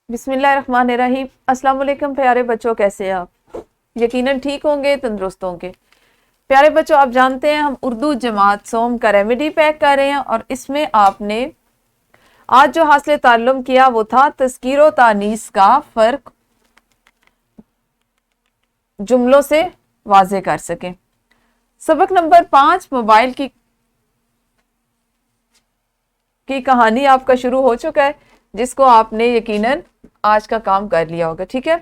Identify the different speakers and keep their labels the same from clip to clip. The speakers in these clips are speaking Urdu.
Speaker 1: بسم اللہ الرحمن الرحیم۔ السلام علیکم پیارے بچوں، کیسے ہیں آپ؟ یقیناً ٹھیک ہوں گے، تندرست ہوں گے۔ پیارے بچوں، آپ جانتے ہیں ہم اردو جماعت سوم کا ریمیڈی پیک کر رہے ہیں، اور اس میں آپ نے آج جو حاصل تعلم کیا وہ تھا تذکیر و تانیث کا فرق جملوں سے واضح کر سکیں۔ سبق نمبر 5 موبائل کی کہانی آپ کا شروع ہو چکا ہے، جس کو آپ نے یقیناً آج کا کام کر لیا ہوگا۔ ٹھیک ہے،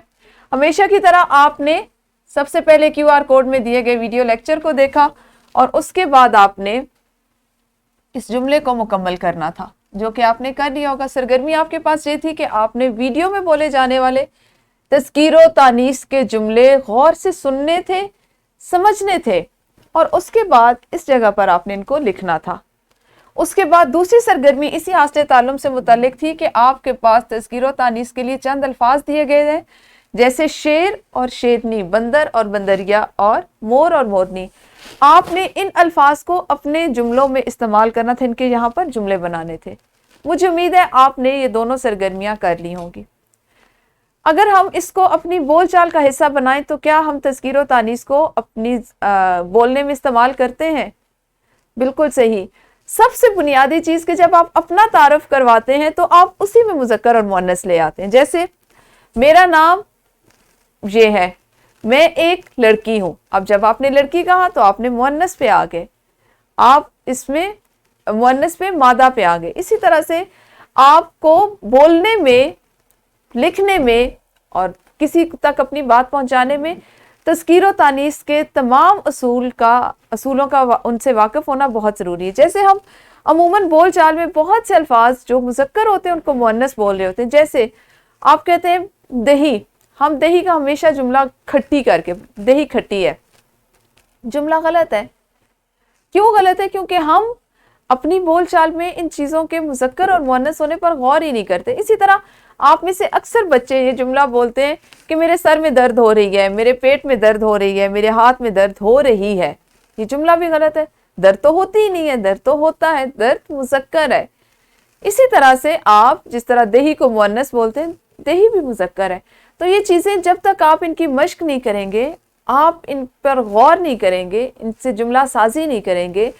Speaker 1: ہمیشہ کی طرح آپ نے سب سے پہلے QR کوڈ میں دیے گئے ویڈیو لیکچر کو دیکھا، اور اس کے بعد آپ نے اس جملے کو مکمل کرنا تھا، جو کہ آپ نے کر لیا ہوگا۔ سرگرمی آپ کے پاس یہ تھی کہ آپ نے ویڈیو میں بولے جانے والے تذکیر و تانیث کے جملے غور سے سننے تھے، سمجھنے تھے، اور اس کے بعد اس جگہ پر آپ نے ان کو لکھنا تھا۔ اس کے بعد دوسری سرگرمی اسی حاصل تعلم سے متعلق تھی کہ آپ کے پاس تذکیر و تانیث کے لیے چند الفاظ دیے گئے ہیں، جیسے شیر اور شیرنی، بندر اور بندریا، اور مور اور مورنی۔ آپ نے ان الفاظ کو اپنے جملوں میں استعمال کرنا تھا، ان کے یہاں پر جملے بنانے تھے۔ مجھے امید ہے آپ نے یہ دونوں سرگرمیاں کر لی ہوں گی۔ اگر ہم اس کو اپنی بول چال کا حصہ بنائیں تو کیا ہم تذکیر و تانیث کو اپنی بولنے میں استعمال کرتے ہیں؟ بالکل صحیح۔ سب سے بنیادی چیز کہ جب آپ اپنا تعارف کرواتے ہیں تو آپ اسی میں مذکر اور مؤنث لے آتے ہیں۔ جیسے میرا نام یہ ہے، میں ایک لڑکی ہوں۔ اب جب آپ نے لڑکی کہا تو آپ نے مؤنث پہ آ گئے، آپ اس میں مؤنث پہ مادہ پہ آ گئے۔ اسی طرح سے آپ کو بولنے میں، لکھنے میں اور کسی تک اپنی بات پہنچانے میں تذکیر و تانیث کے تمام اصولوں کا ان سے واقف ہونا بہت ضروری ہے۔ جیسے ہم عموماً بول چال میں بہت سے الفاظ جو مذکر ہوتے ہیں ان کو مؤنث بول رہے ہوتے ہیں۔ جیسے آپ کہتے ہیں دہی، ہم دہی کا ہمیشہ جملہ کھٹی کر کے، دہی کھٹی ہے، جملہ غلط ہے۔ کیوں غلط ہے؟ کیونکہ ہم اپنی بول چال میں ان چیزوں کے مذکر اور مؤنث ہونے پر غور ہی نہیں کرتے۔ اسی طرح آپ میں سے اکثر بچے یہ جملہ بولتے ہیں کہ میرے سر میں درد ہو رہی ہے، میرے پیٹ میں درد ہو رہی ہے، میرے ہاتھ میں درد ہو رہی ہے۔ یہ جملہ بھی غلط ہے۔ درد تو ہوتی ہی نہیں ہے، درد تو ہوتا ہے، درد مذکر ہے۔ اسی طرح سے آپ جس طرح دہی کو مؤنث بولتے ہیں، دہی بھی مذکر ہے۔ تو یہ چیزیں جب تک آپ ان کی مشق نہیں کریں گے، آپ ان پر غور نہیں کریں گے، ان سے جملہ سازی نہیں کریں گے،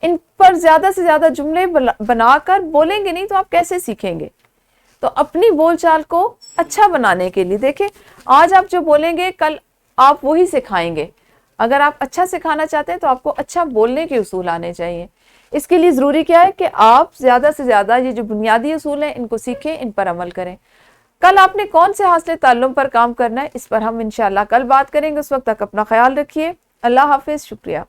Speaker 1: ان پر زیادہ سے زیادہ جملے بنا کر بولیں گے نہیں، تو آپ کیسے سیکھیں گے؟ تو اپنی بول چال کو اچھا بنانے کے لیے دیکھیں، آج آپ جو بولیں گے کل آپ وہی سکھائیں گے۔ اگر آپ اچھا سکھانا چاہتے ہیں تو آپ کو اچھا بولنے کے اصول آنے چاہیے۔ اس کے لیے ضروری کیا ہے کہ آپ زیادہ سے زیادہ یہ جو بنیادی اصول ہیں ان کو سیکھیں، ان پر عمل کریں۔ کل آپ نے کون سے حاصل تعلم پر کام کرنا ہے، اس پر ہم انشاءاللہ کل بات کریں گے۔ اس وقت تک اپنا خیال رکھیے۔ اللہ حافظ، شکریہ۔